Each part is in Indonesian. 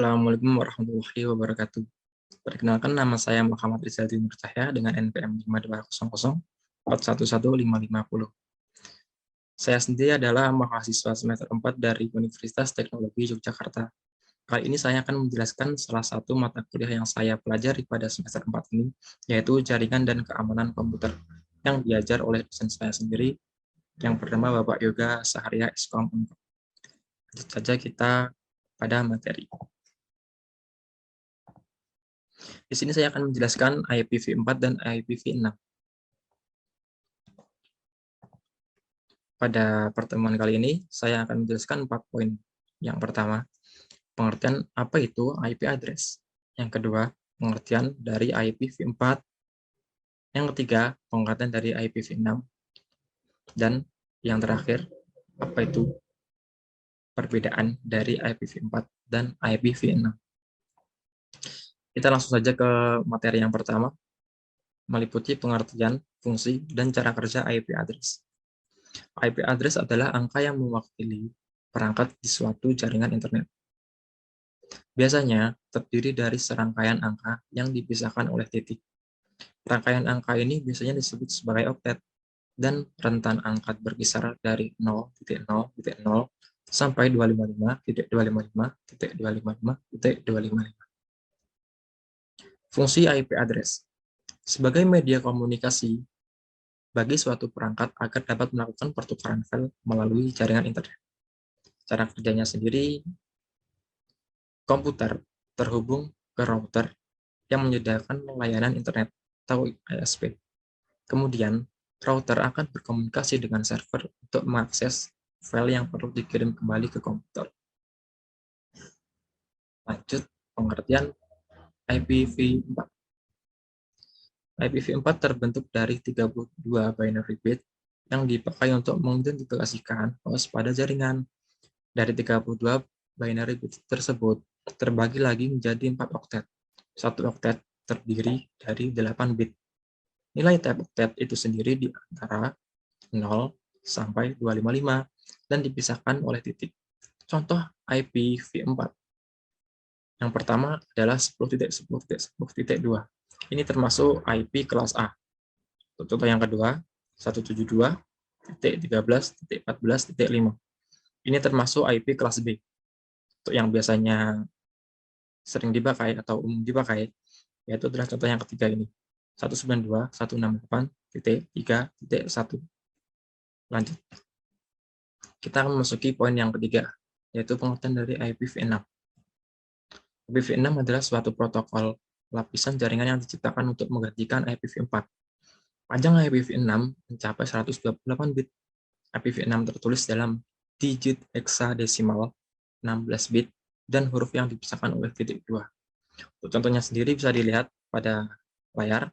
Assalamualaikum warahmatullahi wabarakatuh. Perkenalkan, nama saya Muhammad Rizaldi Nur Cahya dengan NPM 5200411550. Saya sendiri adalah mahasiswa semester 4 dari Universitas Teknologi Yogyakarta. Kali ini saya akan menjelaskan salah satu mata kuliah yang saya pelajari pada semester 4 ini, yaitu Jaringan dan Keamanan Komputer, yang diajar oleh dosen saya sendiri, yang bernama Bapak Yoga Saharia Eskom. Lanjut saja kita pada materi. Di sini saya akan menjelaskan IPv4 dan IPv6. Pada pertemuan kali ini, saya akan menjelaskan 4 poin. Yang pertama, pengertian apa itu IP address. Yang kedua, pengertian dari IPv4. Yang ketiga, pengertian dari IPv6. Dan yang terakhir, apa itu perbedaan dari IPv4 dan IPv6. Kita langsung saja ke materi yang pertama, meliputi pengertian, fungsi, dan cara kerja IP address. IP address adalah angka yang mewakili perangkat di suatu jaringan internet. Biasanya terdiri dari serangkaian angka yang dipisahkan oleh titik. Rangkaian angka ini biasanya disebut sebagai oktet, dan rentan angka berkisar dari 0.0.0 sampai 255.255.255.255. Fungsi IP address sebagai media komunikasi bagi suatu perangkat agar dapat melakukan pertukaran file melalui jaringan internet. Cara kerjanya sendiri, komputer terhubung ke router yang menyediakan layanan internet atau ISP. Kemudian, router akan berkomunikasi dengan server untuk mengakses file yang perlu dikirim kembali ke komputer. Lanjut, pengertian IPv4. IPv4 terbentuk dari 32 binary bit yang dipakai untuk mengidentifikasikan host pada jaringan. Dari 32 binary bit tersebut, terbagi lagi menjadi 4 oktet. Satu oktet terdiri dari 8 bit. Nilai type oktet itu sendiri di antara 0 sampai 255 dan dipisahkan oleh titik. Contoh IPv4. Yang pertama adalah 10.10.10.2. Ini termasuk IP kelas A. Contoh yang kedua, 172.13.14.5. Ini termasuk IP kelas B. Untuk yang biasanya sering dipakai atau umum dipakai, yaitu adalah contoh yang ketiga ini. 192.168.3.1. Lanjut. Kita akan memasuki poin yang ketiga, yaitu pengertian dari IPv6. IPv6 adalah suatu protokol lapisan jaringan yang diciptakan untuk menggantikan IPv4. Panjang IPv6 mencapai 128 bit. IPv6 tertulis dalam digit heksadesimal 16 bit dan huruf yang dipisahkan oleh titik 2. Untuk contohnya sendiri bisa dilihat pada layar.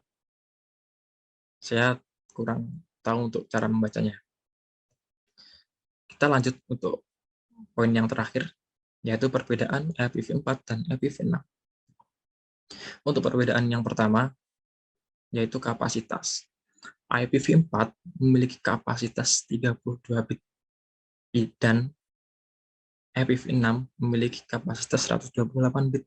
Saya kurang tahu untuk cara membacanya. Kita lanjut untuk poin yang terakhir, yaitu perbedaan IPv4 dan IPv6. Untuk perbedaan yang pertama, yaitu kapasitas. IPv4 memiliki kapasitas 32 bit dan IPv6 memiliki kapasitas 128 bit.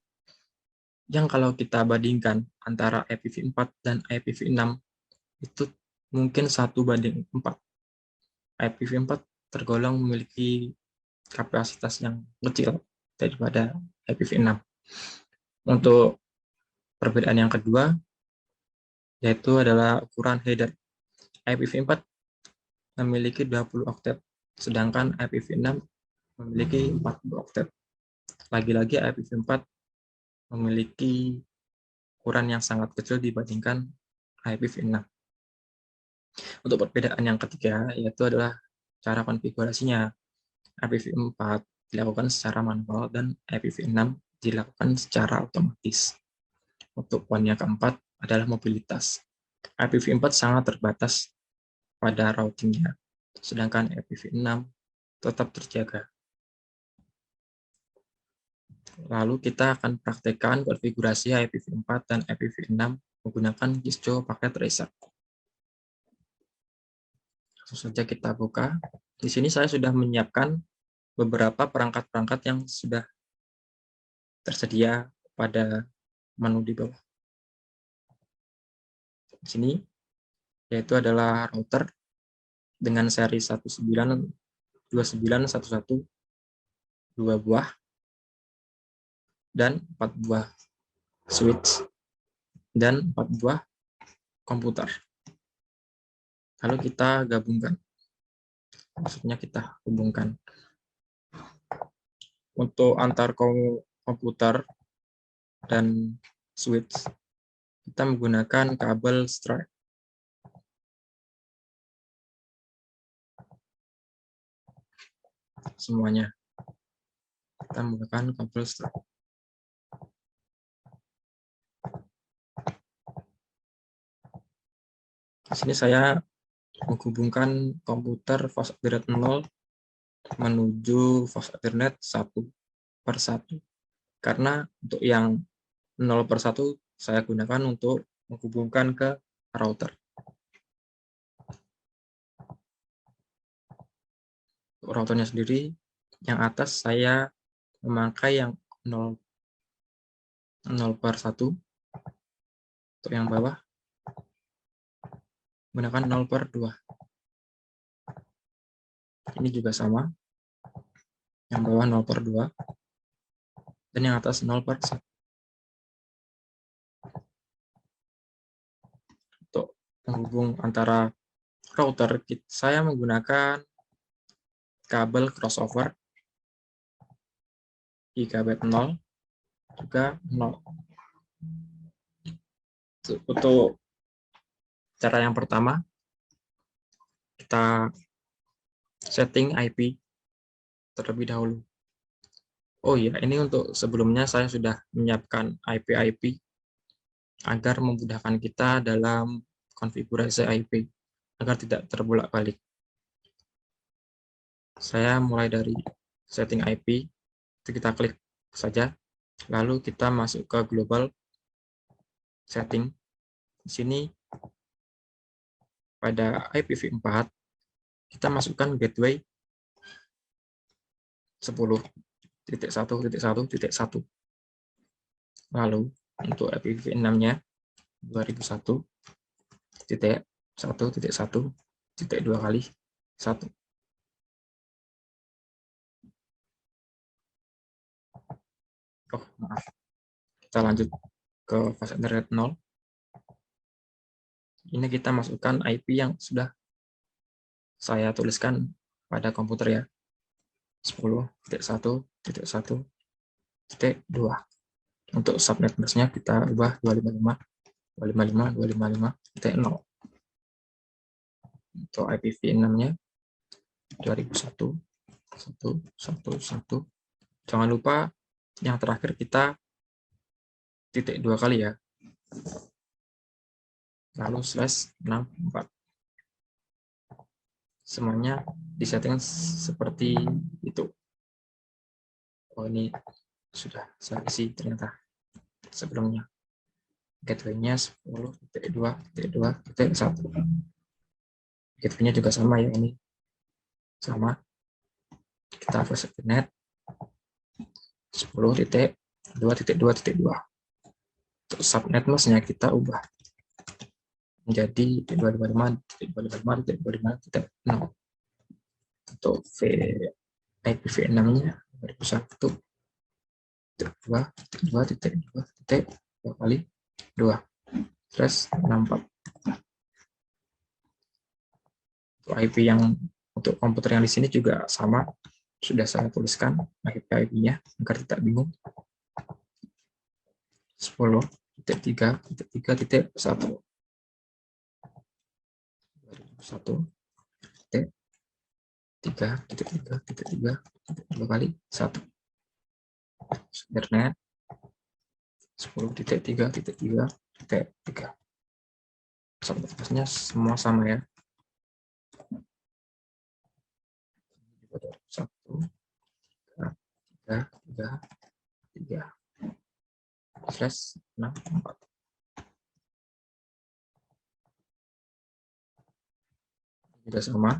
Yang kalau kita bandingkan antara IPv4 dan IPv6 itu mungkin 1:4. IPv4 tergolong memiliki kapasitas yang kecil daripada IPv6. Untuk perbedaan yang kedua, yaitu adalah ukuran header. IPv4 memiliki 20 oktet, sedangkan IPv6 memiliki 40 oktet. Lagi-lagi IPv4 memiliki ukuran yang sangat kecil dibandingkan IPv6. Untuk perbedaan yang ketiga, yaitu adalah cara konfigurasinya. IPv4 dilakukan secara manual dan IPv6 dilakukan secara otomatis. Untuk poin yang keempat adalah mobilitas. IPv4 sangat terbatas pada routingnya, sedangkan IPv6 tetap terjaga. Lalu kita akan praktekkan konfigurasi IPv4 dan IPv6 menggunakan Cisco Packet Tracer. Langsung saja kita buka. Di sini saya sudah menyiapkan beberapa perangkat-perangkat yang sudah tersedia pada menu di bawah. Di sini yaitu adalah router dengan seri 19.29.11 2 buah dan 4 buah switch dan 4 buah komputer. Lalu kita gabungkan, maksudnya kita hubungkan. Untuk antar komputer dan switch, kita menggunakan kabel stripe. Semuanya kita menggunakan kabel stripe. Di sini saya menghubungkan komputer fast Ethernet 0 menuju fast Ethernet 1/1. Karena untuk yang 0/1 saya gunakan untuk menghubungkan ke router. Untuk routernya sendiri, yang atas saya memakai yang 0/1. Untuk yang bawah gunakan 0/2. Ini juga sama. Yang bawah 0/2 dan yang atas 0/1. Untuk menghubung antara router, saya menggunakan kabel crossover gigabit 0 juga 0. Untuk cara yang pertama, kita setting IP terlebih dahulu. Oh iya, ini untuk sebelumnya saya sudah menyiapkan IP agar memudahkan kita dalam konfigurasi IP, agar tidak terbolak-balik. Saya mulai dari setting IP, kita klik saja, lalu kita masuk ke global setting. Di sini pada IPv4 kita masukkan gateway 10.1.1.1. Lalu untuk IPv6-nya 2001.1.1.2 kali 1. Oh, maaf. Kita lanjut ke fast Ethernet 0. Ini kita masukkan IP yang sudah saya tuliskan pada komputer ya. 10.1.1.2. Untuk subnet busnya kita ubah 255.255.255.0. Untuk IPv6-nya 2001.1.1.1. Jangan lupa yang terakhir kita .2 kali ya. Lalu /64. Semuanya disetting seperti itu. Oh, ini sudah saya isi ternyata sebelumnya. Gateway-nya 10.2.2.1. Gateway-nya juga sama ya, ini sama. Kita fast Ethernet 10.2.2.2. Untuk subnet mask-nya kita ubah menjadi 255.255.255.0. Untuk IPv6-nya 2001.2.2.2 kali 2/64. Untuk IP yang untuk komputer yang di sini juga sama, sudah saya tuliskan IP-nya agar tidak bingung. 10.3.3.1 1.3.3.3.2 kali 1. Ethernet 10.3.3.3. Subnetnya semua sama ya. 1, 3, 3/64. Juga sama.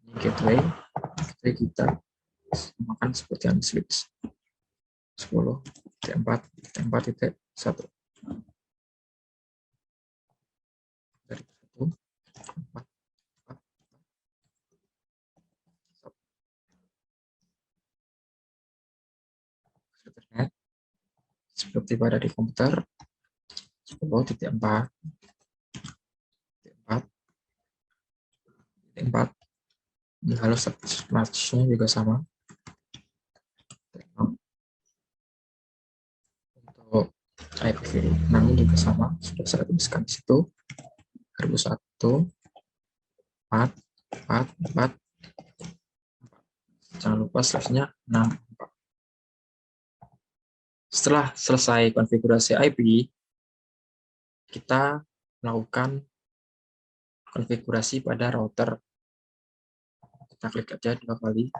Ini gateway kita Makan seperti yang di switch 10.4.4.1 dari 1 4 Ethernet seperti pada di komputer 10.4.4 lalu matchnya juga sama. Untuk IPv6 juga sama, sudah saya tuliskan di situ 2001 4 4 4. Jangan lupa slashnya 64. Setelah selesai konfigurasi IP, kita melakukan konfigurasi pada router. Kita klik aja 2 kali,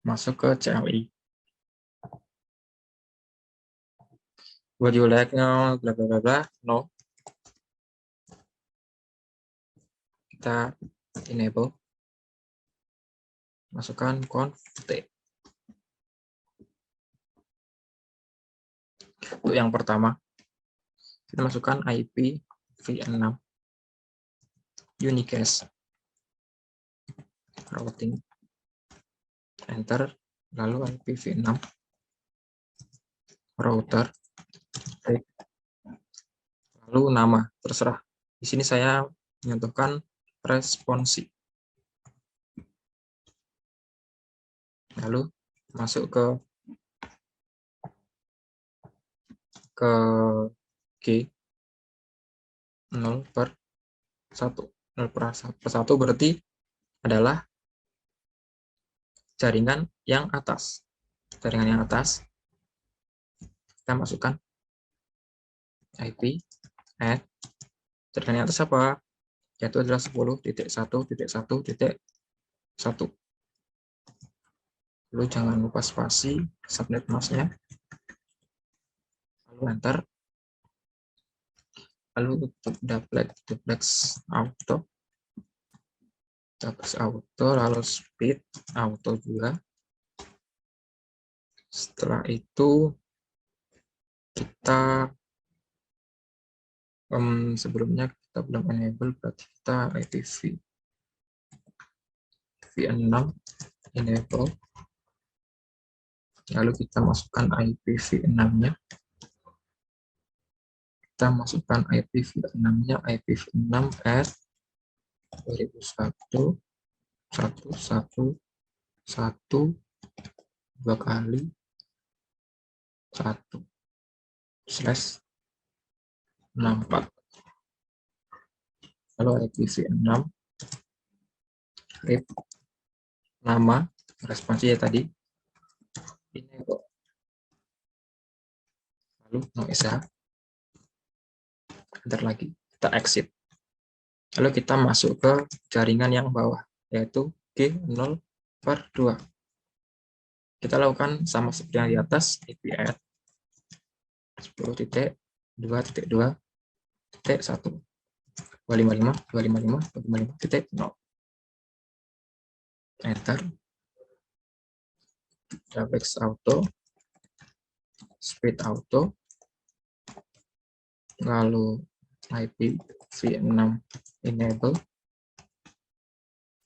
masuk ke CLI. Would you like bla bla bla bla? No. Kita enable. Masukkan conf.t. Untuk yang pertama, kita masukkan IP v6 unicast routing, enter, lalu IPv6 router, lalu nama, terserah. Di sini saya menyentuhkan responsi. Lalu masuk ke G 0/1. 0/1 berarti adalah jaringan yang atas. Jaringan yang atas, kita masukkan IP add. Jaringan yang atas apa? Yaitu adalah 10.1.1.1. Lalu jangan lupa spasi, subnet masknya, lalu enter. Lalu untuk duplex auto, lalu speed auto juga. Setelah itu kita sebelumnya kita belum enable, berarti kita IPv6 enable, lalu kita masukkan IPv6-nya. Kita masukkan IPv6-nya, IPv6 at 2001 111 1 2 kali 1/64. Lalu IPv6 rip nama responsi ya tadi enable, lalu no isa, enter lagi, kita exit. Lalu kita masuk ke jaringan yang bawah, yaitu G0/2. Kita lakukan sama seperti yang di atas, IP add 10.2.2.1 255.255.255.0. Enter. Duplex auto, speed auto, lalu IPv6 enable,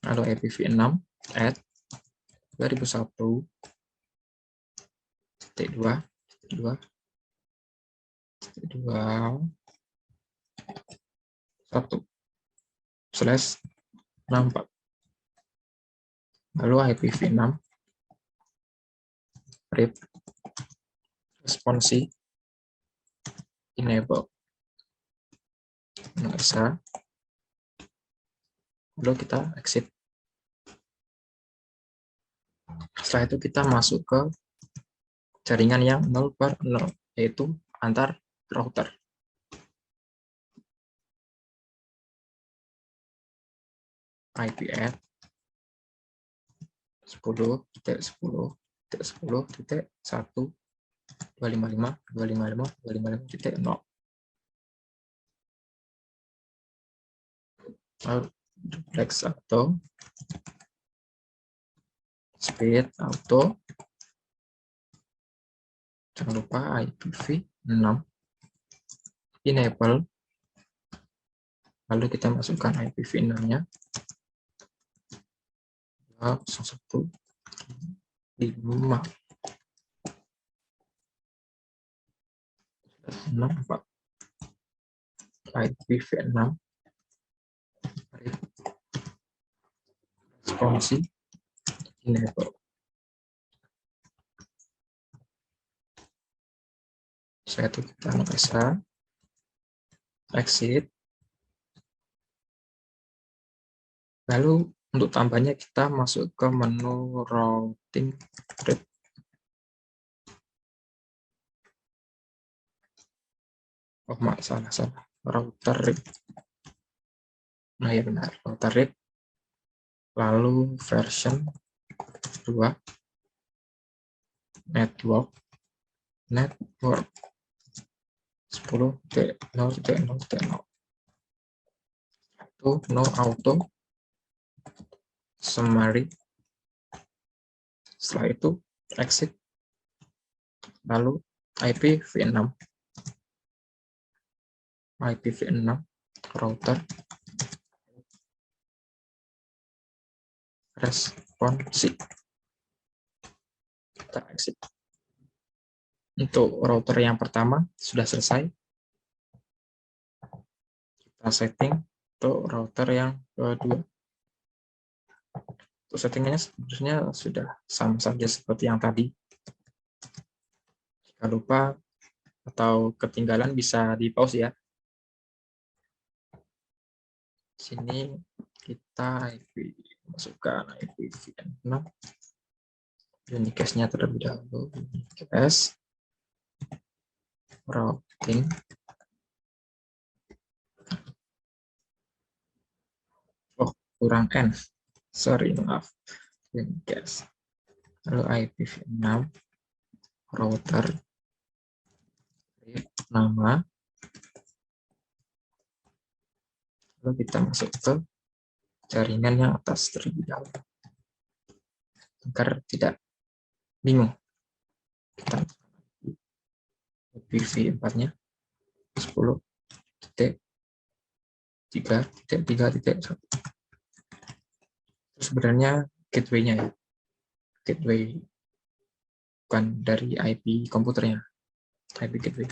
lalu IPv6 add 2001.2.1/64. Lalu IPv6 rip responsi enable, nggak bisa. Lalu kita exit. Setelah itu kita masuk ke jaringan yang 0/0, yaitu antar router. IP add 10.10.10.1.255.255.255.0. Lalu duplex auto, speed auto, jangan lupa IPv6 enable, lalu kita masukkan IPv6-nya 201.5 64 IPv6 responsi enable. Saya tekan bisa exit. Lalu untuk tambahnya kita masuk ke menu routing rate. Oh, salah. Router rate. Nah, ya benar, router rate. Lalu version 2 network 10.0.0.0 itu no auto summary. Setelah itu exit, lalu IPv6 router responsi, kita exit. Untuk router yang pertama sudah selesai, kita setting. Untuk router yang kedua, untuk settingannya sebenarnya sudah sama saja seperti yang tadi. Jika lupa atau ketinggalan bisa di pause ya. Sini kita masukkan IPv6, unicast-nya terlebih dahulu, unicast routing kurang n, sorry, maaf, unicast, lalu IPv6 router nama, lalu kita masuk ke jaringan yang atas terlebih dahulu agar tidak bingung. Kita IPv4-nya 10.3.3.1. Sebenarnya gateway-nya ya, gateway bukan dari IP komputernya, IP gateway.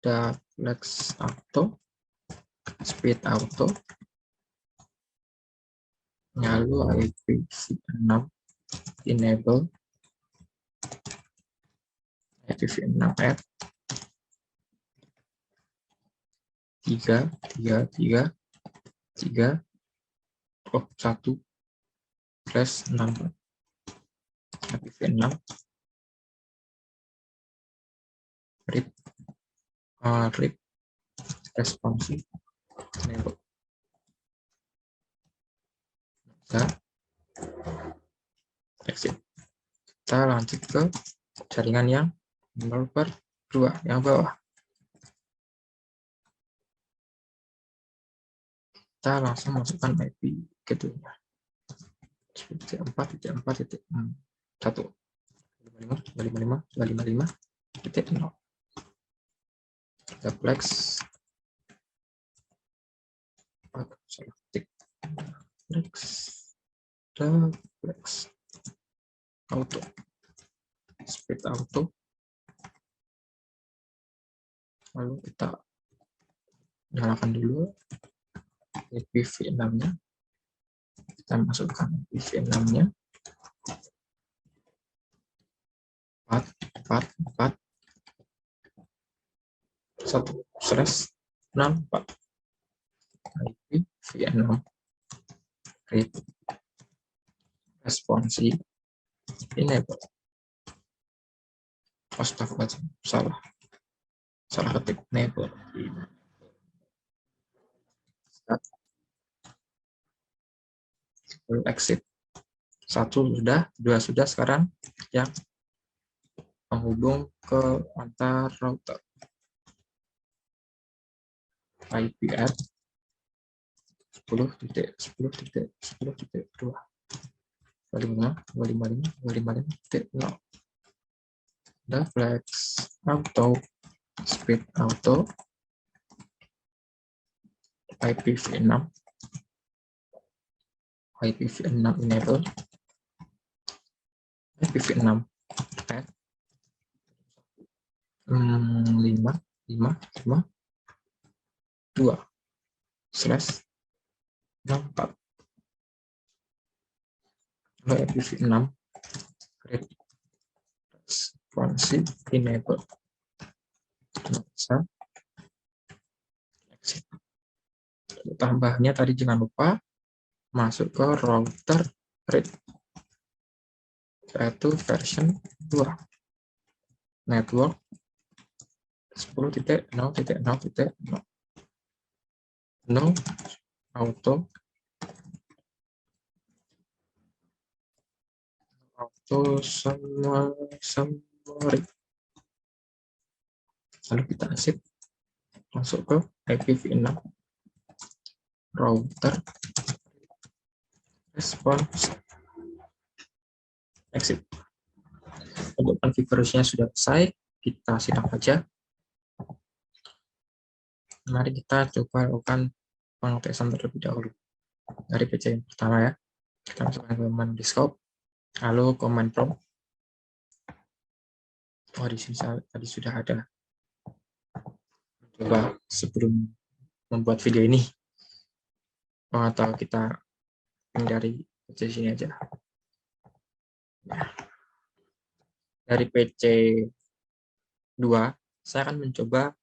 Ada flex auto, speed auto, lalu IPv6 enable, IPv6 add 3.3.3.3 1/6 IPv6 read responsi enable. Kita exit. Kita lanjut ke jaringan yang 0/2 yang bawah. Kita langsung masukkan IP gateway-nya 4.4.4.1 kita flex auto, speed auto, lalu kita nyalakan dulu IPv6-nya, kita masukkan IPv6-nya 4.4.4.1/64 IPv6 read responsi enable. Astagfirullah, salah ketik, enable. Exit. 1 sudah, 2 sudah, sekarang yang menghubung ke antar router. IP add 10.10.10.2 255.255.255.0. Ada flex auto, speed auto, IPv6 enable, IPv6 add 5.5.5.2/64. Lalu IPv6 responsive enable, bisa exit. Tambahnya tadi jangan lupa masuk ke router read, yaitu version 2 network 10.0.0.0 auto summary. Lalu kita exit, masuk ke IPv6 router response, exit. Untuk konfigurasinya sudah selesai, kita sidang saja. Mari kita coba lakukan pengetesan terlebih dahulu. Dari PC yang pertama ya, kita masukkan command desktop, lalu command prompt. Oh, di sini tadi sudah ada. Coba sebelum membuat video ini, atau kita dari PC sini aja. Dari PC 2, saya akan mencoba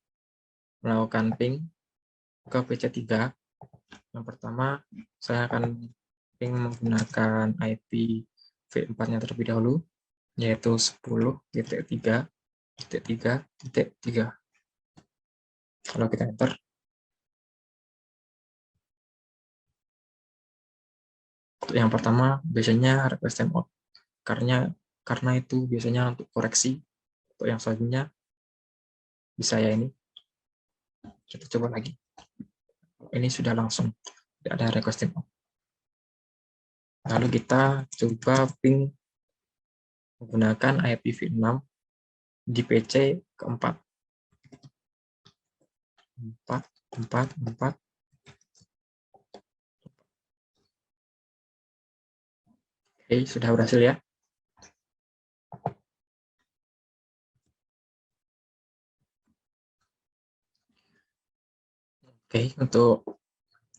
melakukan ping ke PC 3. Yang pertama, saya akan ping menggunakan IPv4-nya terlebih dahulu, yaitu 10.3.3.3. Kalau kita enter, untuk yang pertama biasanya request timeout, karena itu biasanya untuk koreksi. Untuk yang selanjutnya bisa ya ini. Kita coba lagi. Ini sudah langsung tidak ada request timeout. Lalu kita coba ping menggunakan IPv6 di PC keempat. 4. Oke, sudah berhasil ya. Oke, untuk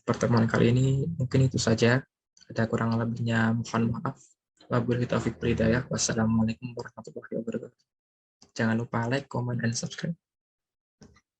pertemuan kali ini mungkin itu saja. Ada kurang lebihnya mohon maaf. Wabillahi taufiq wal hidayah. Wassalamualaikum warahmatullahi wabarakatuh. Jangan lupa like, comment, and subscribe.